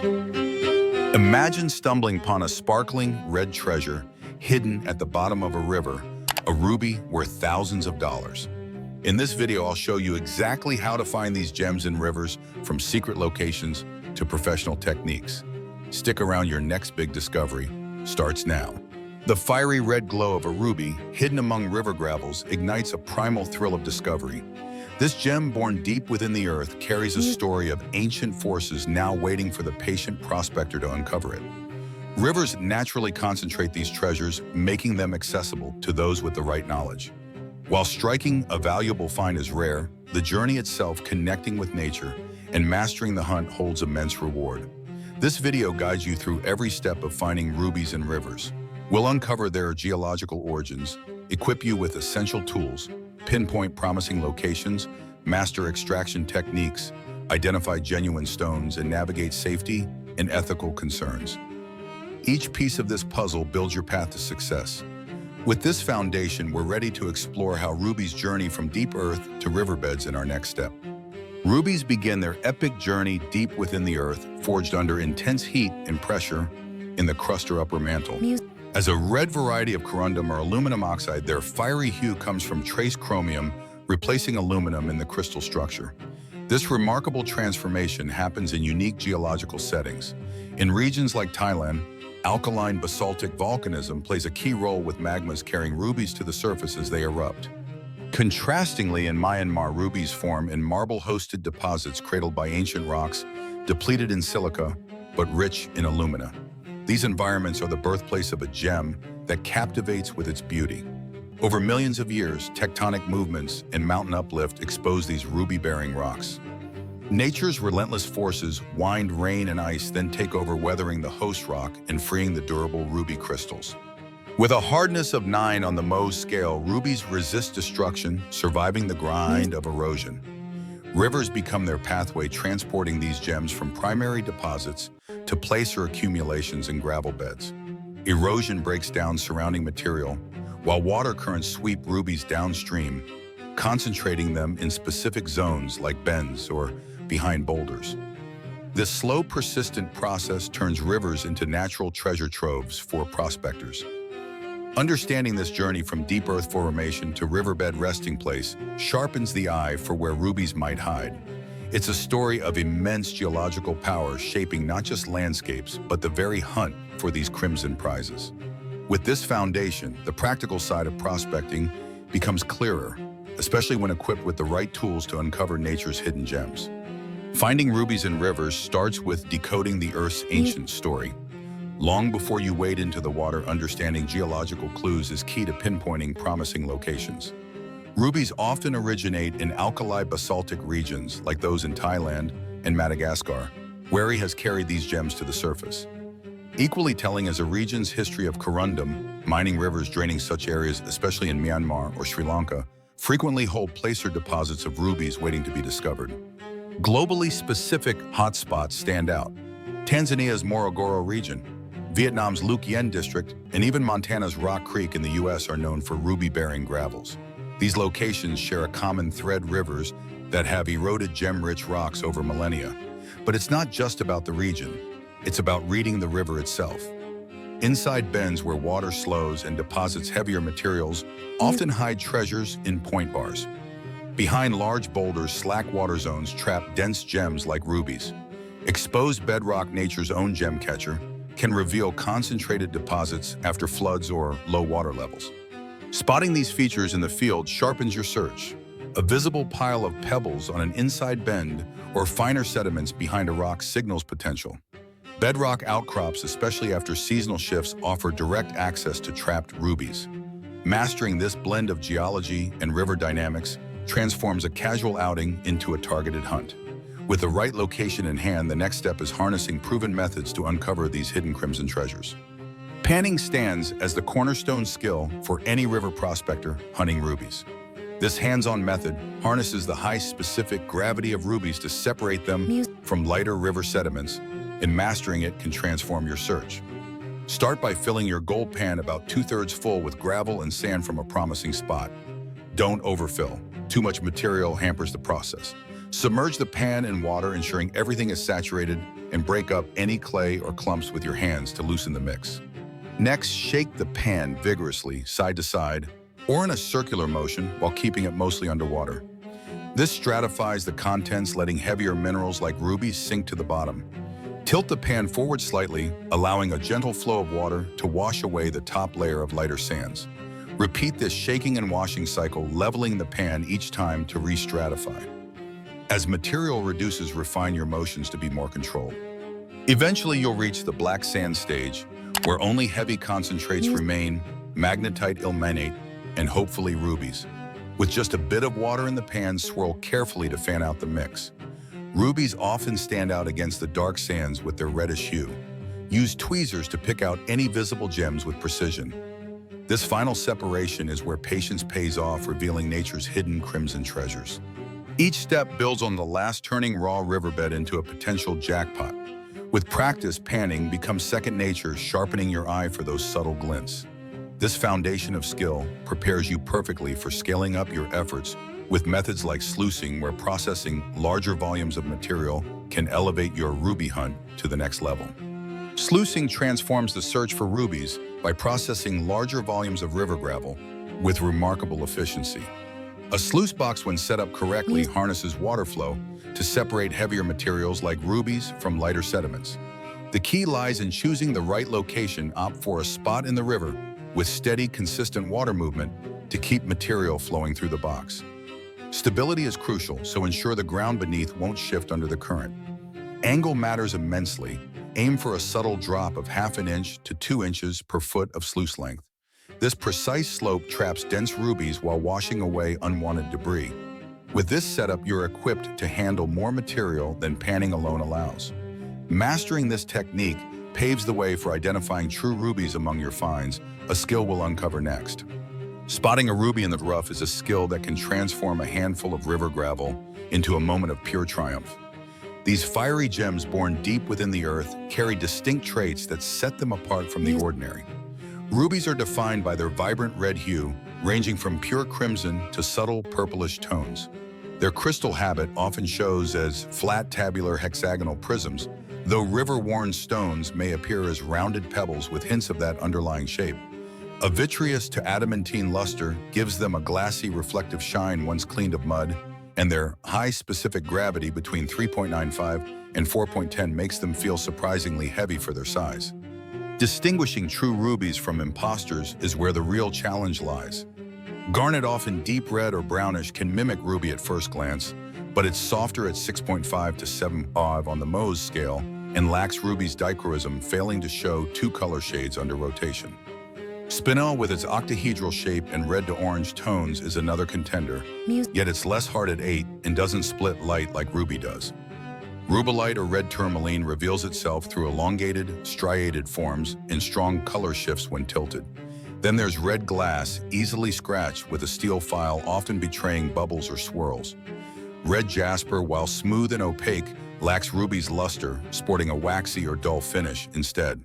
Imagine stumbling upon a sparkling red treasure hidden at the bottom of a river, a ruby worth thousands of dollars. In this video, I'll show you exactly how to find these gems in rivers, from secret locations to professional techniques. Stick around, your next big discovery starts now. The fiery red glow of a ruby, hidden among river gravels, ignites a primal thrill of discovery. This gem, born deep within the earth, carries a story of ancient forces now waiting for the patient prospector to uncover it. Rivers naturally concentrate these treasures, making them accessible to those with the right knowledge. While striking a valuable find is rare, the journey itself, connecting with nature and mastering the hunt, holds immense reward. This video guides you through every step of finding rubies in rivers. We'll uncover their geological origins, equip you with essential tools, pinpoint promising locations, master extraction techniques, identify genuine stones, and navigate safety and ethical concerns. Each piece of this puzzle builds your path to success. With this foundation, we're ready to explore how rubies journey from deep earth to riverbeds in our next step. Rubies begin their epic journey deep within the earth, forged under intense heat and pressure in the crust or upper mantle. As a red variety of corundum or aluminum oxide, their fiery hue comes from trace chromium, replacing aluminum in the crystal structure. This remarkable transformation happens in unique geological settings. In regions like Thailand, alkaline basaltic volcanism plays a key role, with magmas carrying rubies to the surface as they erupt. Contrastingly, in Myanmar, rubies form in marble-hosted deposits cradled by ancient rocks, depleted in silica, but rich in alumina. These environments are the birthplace of a gem that captivates with its beauty. Over millions of years, tectonic movements and mountain uplift expose these ruby-bearing rocks. Nature's relentless forces, wind, rain, and ice, then take over, weathering the host rock and freeing the durable ruby crystals. With a hardness of 9 on the Mohs scale, rubies resist destruction, surviving the grind of erosion. Rivers become their pathway, transporting these gems from primary deposits to placer accumulations in gravel beds. Erosion breaks down surrounding material, while water currents sweep rubies downstream, concentrating them in specific zones like bends or behind boulders. This slow, persistent process turns rivers into natural treasure troves for prospectors. Understanding this journey from deep earth formation to riverbed resting place sharpens the eye for where rubies might hide. It's a story of immense geological power, shaping not just landscapes, but the very hunt for these crimson prizes. With this foundation, the practical side of prospecting becomes clearer, especially when equipped with the right tools to uncover nature's hidden gems. Finding rubies in rivers starts with decoding the Earth's ancient story. Long before you wade into the water, understanding geological clues is key to pinpointing promising locations. Rubies often originate in alkali basaltic regions like those in Thailand and Madagascar, where has carried these gems to the surface. Equally telling is a region's history of corundum. Mining rivers draining such areas, especially in Myanmar or Sri Lanka, frequently hold placer deposits of rubies waiting to be discovered. Globally specific hotspots stand out. Tanzania's Morogoro region, Vietnam's Luc Yen district, and even Montana's Rock Creek in the US are known for ruby-bearing gravels. These locations share a common thread: rivers that have eroded gem-rich rocks over millennia. But it's not just about the region, it's about reading the river itself. Inside bends where water slows and deposits heavier materials often hide treasures in point bars. Behind large boulders, slack water zones trap dense gems like rubies. Exposed bedrock, nature's own gem catcher, can reveal concentrated deposits after floods or low water levels. Spotting these features in the field sharpens your search. A visible pile of pebbles on an inside bend or finer sediments behind a rock signals potential. Bedrock outcrops, especially after seasonal shifts, offer direct access to trapped rubies. Mastering this blend of geology and river dynamics transforms a casual outing into a targeted hunt. With the right location in hand, the next step is harnessing proven methods to uncover these hidden crimson treasures. Panning stands as the cornerstone skill for any river prospector hunting rubies. This hands-on method harnesses the high specific gravity of rubies to separate them from lighter river sediments, and mastering it can transform your search. Start by filling your gold pan about 2/3 full with gravel and sand from a promising spot. Don't overfill. Too much material hampers the process. Submerge the pan in water, ensuring everything is saturated and break up any clay or clumps with your hands to loosen the mix. Next, shake the pan vigorously, side to side, or in a circular motion while keeping it mostly underwater. This stratifies the contents, letting heavier minerals like rubies sink to the bottom. Tilt the pan forward slightly, allowing a gentle flow of water to wash away the top layer of lighter sands. Repeat this shaking and washing cycle, leveling the pan each time to re-stratify. As material reduces, refine your motions to be more controlled. Eventually, you'll reach the black sand stage, where only heavy concentrates remain, magnetite, ilmenite, and hopefully rubies. With just a bit of water in the pan, swirl carefully to fan out the mix. Rubies often stand out against the dark sands with their reddish hue. Use tweezers to pick out any visible gems with precision. This final separation is where patience pays off, revealing nature's hidden crimson treasures. Each step builds on the last, turning raw riverbed into a potential jackpot. With practice, panning becomes second nature, sharpening your eye for those subtle glints. This foundation of skill prepares you perfectly for scaling up your efforts with methods like sluicing, where processing larger volumes of material can elevate your ruby hunt to the next level. Sluicing transforms the search for rubies by processing larger volumes of river gravel with remarkable efficiency. A sluice box, when set up correctly, harnesses water flow to separate heavier materials like rubies from lighter sediments. The key lies in choosing the right location. Opt for a spot in the river with steady, consistent water movement to keep material flowing through the box. Stability is crucial, so ensure the ground beneath won't shift under the current. Angle matters immensely. Aim for a subtle drop of 1/2 inch to 2 inches per foot of sluice length. This precise slope traps dense rubies while washing away unwanted debris. With this setup, you're equipped to handle more material than panning alone allows. Mastering this technique paves the way for identifying true rubies among your finds, a skill we'll uncover next. Spotting a ruby in the rough is a skill that can transform a handful of river gravel into a moment of pure triumph. These fiery gems born deep within the earth carry distinct traits that set them apart from the ordinary. Rubies are defined by their vibrant red hue, ranging from pure crimson to subtle purplish tones. Their crystal habit often shows as flat tabular hexagonal prisms, though river-worn stones may appear as rounded pebbles with hints of that underlying shape. A vitreous to adamantine luster gives them a glassy, reflective shine once cleaned of mud, and their high specific gravity between 3.95 and 4.10 makes them feel surprisingly heavy for their size. Distinguishing true rubies from imposters is where the real challenge lies. Garnet, often deep red or brownish, can mimic ruby at first glance, but it's softer at 6.5 to 7.5 on the Mohs scale and lacks ruby's dichroism, failing to show 2 color shades under rotation. Spinel, with its octahedral shape and red to orange tones, is another contender, yet it's less hard at 8 and doesn't split light like ruby does. Rubellite, or red tourmaline, reveals itself through elongated, striated forms and strong color shifts when tilted. Then there's red glass, easily scratched with a steel file, often betraying bubbles or swirls. Red jasper, while smooth and opaque, lacks ruby's luster, sporting a waxy or dull finish instead.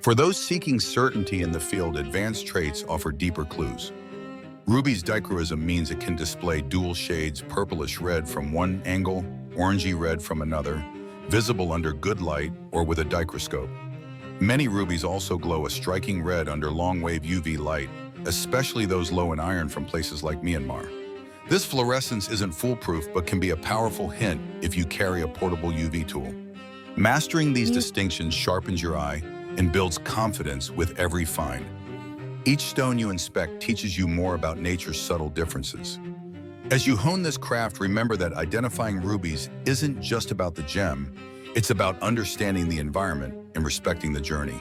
For those seeking certainty in the field, advanced traits offer deeper clues. Ruby's dichroism means it can display dual shades, purplish red from one angle, orangey red from another, visible under good light or with a dichroscope. Many rubies also glow a striking red under long-wave UV light, especially those low in iron from places like Myanmar. This fluorescence isn't foolproof, but can be a powerful hint if you carry a portable UV tool. Mastering these distinctions sharpens your eye and builds confidence with every find. Each stone you inspect teaches you more about nature's subtle differences. As you hone this craft, remember that identifying rubies isn't just about the gem, it's about understanding the environment and respecting the journey.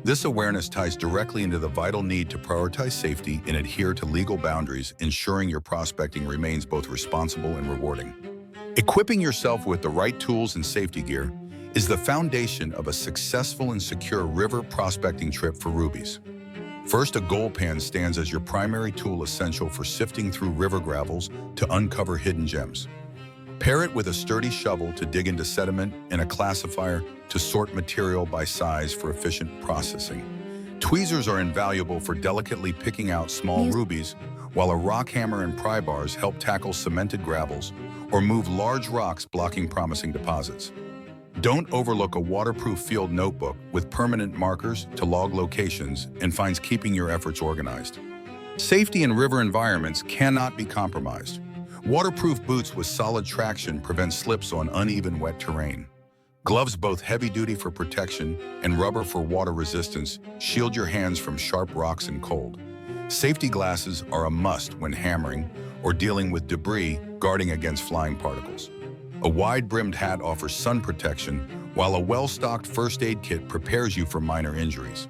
This awareness ties directly into the vital need to prioritize safety and adhere to legal boundaries, ensuring your prospecting remains both responsible and rewarding. Equipping yourself with the right tools and safety gear is the foundation of a successful and secure river prospecting trip for rubies. First, a gold pan stands as your primary tool, essential for sifting through river gravels to uncover hidden gems. Pair it with a sturdy shovel to dig into sediment and a classifier to sort material by size for efficient processing. Tweezers are invaluable for delicately picking out small rubies, while a rock hammer and pry bars help tackle cemented gravels or move large rocks blocking promising deposits. Don't overlook a waterproof field notebook with permanent markers to log locations and finds keeping your efforts organized. Safety in river environments cannot be compromised. Waterproof boots with solid traction prevent slips on uneven wet terrain. Gloves, both heavy-duty for protection and rubber for water resistance, shield your hands from sharp rocks and cold. Safety glasses are a must when hammering or dealing with debris, guarding against flying particles. A wide-brimmed hat offers sun protection, while a well-stocked first aid kit prepares you for minor injuries.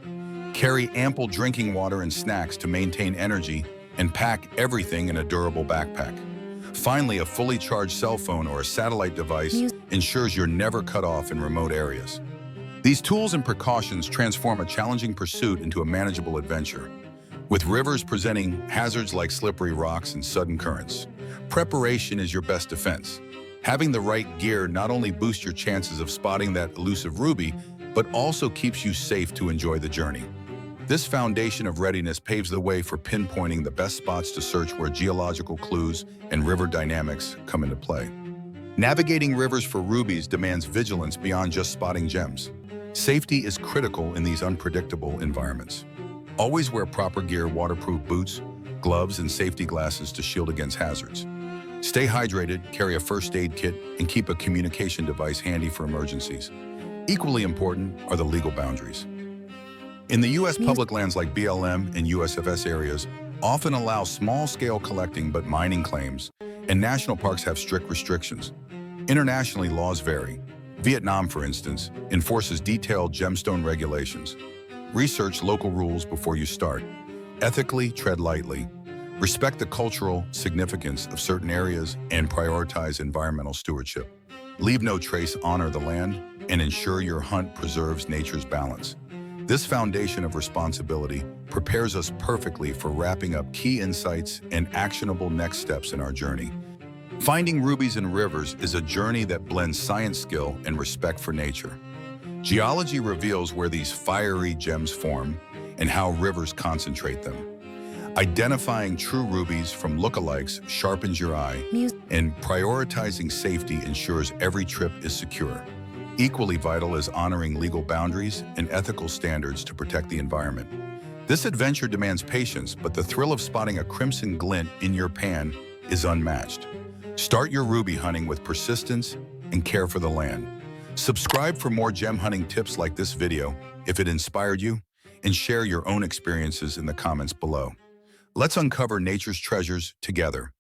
Carry ample drinking water and snacks to maintain energy, and pack everything in a durable backpack. Finally, a fully charged cell phone or a satellite device ensures you're never cut off in remote areas. These tools and precautions transform a challenging pursuit into a manageable adventure. With rivers presenting hazards like slippery rocks and sudden currents, preparation is your best defense. Having the right gear not only boosts your chances of spotting that elusive ruby, but also keeps you safe to enjoy the journey. This foundation of readiness paves the way for pinpointing the best spots to search where geological clues and river dynamics come into play. Navigating rivers for rubies demands vigilance beyond just spotting gems. Safety is critical in these unpredictable environments. Always wear proper gear, waterproof boots, gloves, and safety glasses to shield against hazards. Stay hydrated, carry a first aid kit, and keep a communication device handy for emergencies. Equally important are the legal boundaries. In the U.S., public lands like BLM and USFS areas often allow small-scale collecting but mining claims, and national parks have strict restrictions. Internationally, laws vary. Vietnam, for instance, enforces detailed gemstone regulations. Research local rules before you start. Ethically, tread lightly. Respect the cultural significance of certain areas and prioritize environmental stewardship. Leave no trace, honor the land, and ensure your hunt preserves nature's balance. This foundation of responsibility prepares us perfectly for wrapping up key insights and actionable next steps in our journey. Finding rubies in rivers is a journey that blends science skill and respect for nature. Geology reveals where these fiery gems form and how rivers concentrate them. Identifying true rubies from lookalikes sharpens your eye, and prioritizing safety ensures every trip is secure. Equally vital is honoring legal boundaries and ethical standards to protect the environment. This adventure demands patience, but the thrill of spotting a crimson glint in your pan is unmatched. Start your ruby hunting with persistence and care for the land. Subscribe for more gem hunting tips like this video if it inspired you, and share your own experiences in the comments below. Let's uncover nature's treasures together.